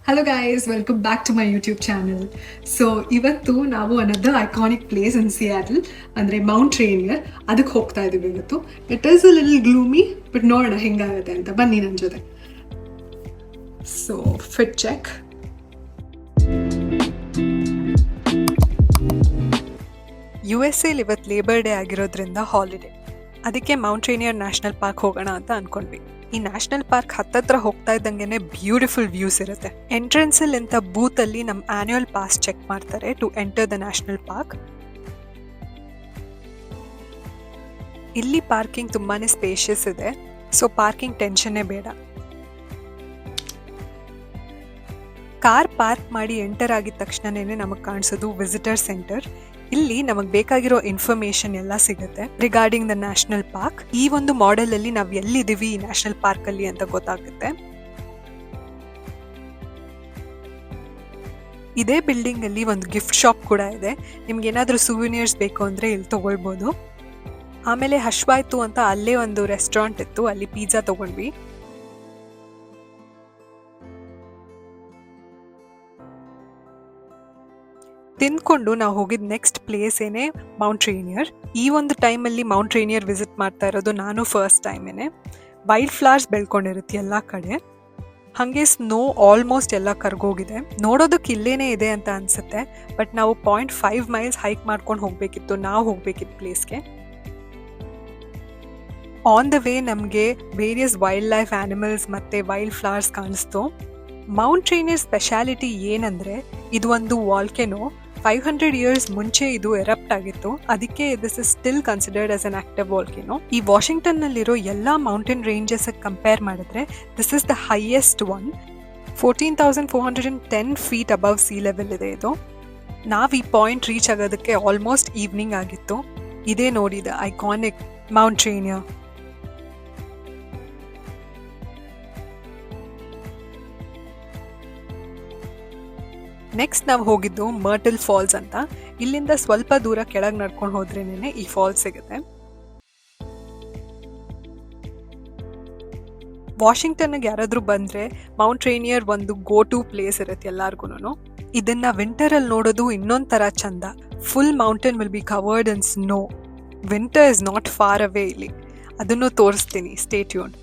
Hello guys, welcome back to my YouTube channel. So ಇವತ್ತು ನಾವು another iconic place in Seattle, ಅಂದರೆ Mount Rainier, ಅದಕ್ಕೆ ಹೋಗ್ತಾ ಇದ್ದೀವಿ ಇವತ್ತು. It is a little gloomy, but ನೋಡೋಣ ಹೆಂಗಾಗುತ್ತೆ ಅಂತ. ಬನ್ನಿ ನನ್ನ ಜೊತೆ. So fit check. USA ಇವತ್ತು ಲೇಬರ್ ಡೇ ಆಗಿರೋದ್ರಿಂದ ಹಾಲಿಡೇ, ಅದಕ್ಕೆ ಮೌಂಟ್ ರೇನಿಯರ್ ನ್ಯಾಷನಲ್ ಪಾರ್ಕ್ ಹೋಗೋಣ ಅಂತ ಅನ್ಕೊಂಡ್ವಿ. ಈ ನ್ಯಾಷನಲ್ ಪಾರ್ಕ್ ಹತ್ತತ್ರ ಹೋಗ್ತಾ ಇದ್ದಂಗೆ ಬ್ಯೂಟಿಫುಲ್ ವ್ಯೂಸ್ ಇರುತ್ತೆ. ಎಂಟ್ರೆನ್ಸ್ ಅಲ್ಲಿ ಇಂಥ ಬೂತ್ ಅಲ್ಲಿ ನಮ್ಮ ಆನ್ಯುವಲ್ ಪಾಸ್ ಚೆಕ್ ಮಾಡ್ತಾರೆ to enter the national park. ಇಲ್ಲಿ ಪಾರ್ಕಿಂಗ್ ತುಂಬಾನೇ ಸ್ಪೇಷಿಯಸ್ ಇದೆ, ಸೊ ಪಾರ್ಕಿಂಗ್ ಟೆನ್ಷನ್ನೇ ಬೇಡ. ಕಾರ್ ಪಾರ್ಕ್ ಮಾಡಿ ಎಂಟರ್ ಆಗಿದ ತಕ್ಷಣನೇ ನಮಗೆ ಕಾಣಿಸೋದು ವಿಸಿಟರ್ ಸೆಂಟರ್. ಇಲ್ಲಿ ನಮಗೆ ಬೇಕಾಗಿರೋ ಇನ್ಫಾರ್ಮೇಶನ್ ಎಲ್ಲ ಸಿಗುತ್ತೆ ರಿಗಾರ್ಡಿಂಗ್ ದ ನ್ಯಾಷನಲ್ ಪಾರ್ಕ್. ಈ ಒಂದು ಮಾಡೆಲ್ ಅಲ್ಲಿ ನಾವು ಎಲ್ಲಿದ್ದೀವಿ ಈ ನ್ಯಾಷನಲ್ ಪಾರ್ಕ್ ಅಲ್ಲಿ ಅಂತ ಗೊತ್ತಾಗುತ್ತೆ. ಇದೇ ಬಿಲ್ಡಿಂಗ್ ಅಲ್ಲಿ ಒಂದು ಗಿಫ್ಟ್ ಶಾಪ್ ಕೂಡ ಇದೆ. ನಿಮ್ಗೆ ಏನಾದ್ರೂ ಸೂವಿನಿಯರ್ಸ್ ಬೇಕು ಅಂದ್ರೆ ಇಲ್ಲಿ ತಗೊಳ್ಬಹುದು. ಆಮೇಲೆ ಹಶ್ವಾಯ್ತು ಅಂತ ಅಲ್ಲೇ ಒಂದು ರೆಸ್ಟೋರೆಂಟ್ ಇತ್ತು, ಅಲ್ಲಿ ಪಿಜ್ಜಾ ತಗೊಂಡ್ವಿ. ತಿಂದ್ಕೊಂಡು ನಾವು ಹೋಗಿದ್ ನೆಕ್ಸ್ಟ್ ಪ್ಲೇಸ್ ಏನೇ ಮೌಂಟ್ ರೇನಿಯರ್. ಈ ಒಂದು ಟೈಮಲ್ಲಿ ಮೌಂಟ್ ರೇನಿಯರ್ ವಿಸಿಟ್ ಮಾಡ್ತಾ ಇರೋದು ನಾನು ಫಸ್ಟ್ ಟೈಮೇನೆ. ವೈಲ್ಡ್ ಫ್ಲವರ್ಸ್ ಬೆಳ್ಕೊಂಡಿರುತ್ತೆ ಎಲ್ಲ ಕಡೆ, ಹಾಗೆ ಸ್ನೋ ಆಲ್ಮೋಸ್ಟ್ ಎಲ್ಲ ಕರ್ಗೋಗಿದೆ. ನೋಡೋದಕ್ಕೆ ಇಲ್ಲೇನೇ ಇದೆ ಅಂತ ಅನ್ಸುತ್ತೆ, ಬಟ್ ನಾವು 0.5 ಮೈಲ್ಸ್ ಹೈಕ್ ಮಾಡ್ಕೊಂಡು ಹೋಗ್ಬೇಕಿತ್ತು ನಾವು ಹೋಗ್ಬೇಕಿತ್ತು ಪ್ಲೇಸ್ಗೆ. ಆನ್ ದ ವೇ ನಮಗೆ ವೇರಿಯಸ್ ವೈಲ್ಡ್ ಲೈಫ್ ಆನಿಮಲ್ಸ್ ಮತ್ತೆ ವೈಲ್ಡ್ ಫ್ಲವರ್ಸ್ ಕಾಣಿಸ್ತು. ಮೌಂಟ್ ರೇನಿಯರ್ ಸ್ಪೆಷಾಲಿಟಿ ಏನಂದ್ರೆ ಇದು ಒಂದು ವಾಲ್ಕೆನೋ. 500 ಇಯರ್ಸ್ ಮುಂಚೆ ಇದು ಎರಪ್ಟ್ ಆಗಿತ್ತು, ಅದಕ್ಕೆ this is still considered as an active volcano. ಈ ವಾಷಿಂಗ್ಟನ್ ನಲ್ಲಿರೋ ಎಲ್ಲಾ ಮೌಂಟೇನ್ ರೇಂಜಸ್ ಕಂಪೇರ್ ಮಾಡಿದ್ರೆ this is the highest one. 14,410 feet above sea level ಇದೆ ಇದು. ನಾವ್ ಈ ಪಾಯಿಂಟ್ ರೀಚ್ ಆಗೋದಕ್ಕೆ ಆಲ್ಮೋಸ್ಟ್ ಈವ್ನಿಂಗ್ ಆಗಿತ್ತು. ಇದೇ ನೋಡಿದ ಐಕಾನಿಕ್ ಮೌಂಟ್ ರೇನಿಯರ್. ನೆಕ್ಸ್ಟ್ ನಾವು ಹೋಗಿದ್ದು ಮರ್ಟಲ್ ಫಾಲ್ಸ್ ಅಂತ. ಇಲ್ಲಿಂದ ಸ್ವಲ್ಪ ದೂರ ಕೆಳಗೆ ನಡ್ಕೊಂಡು ಹೋದ್ರೇನೆ ಈ ಫಾಲ್ಸ್ ಸಿಗುತ್ತೆ. ವಾಷಿಂಗ್ಟನ್ಗೆ ಯಾರಾದ್ರೂ ಬಂದ್ರೆ ಮೌಂಟ್ ರೇನಿಯರ್ ಒಂದು ಗೋ ಟು ಪ್ಲೇಸ್ ಇರುತ್ತೆ ಎಲ್ಲಾರ್ಗು. ಇದನ್ನ ವಿಂಟರ್ ಅಲ್ಲಿ ನೋಡೋದು ಇನ್ನೊಂದ್ ತರ ಚಂದ. Full mountain will be covered in snow. Winter is not far away ಇಲ್ಲಿ, ಅದನ್ನು ತೋರಿಸ್ತೀನಿ. Stay tuned.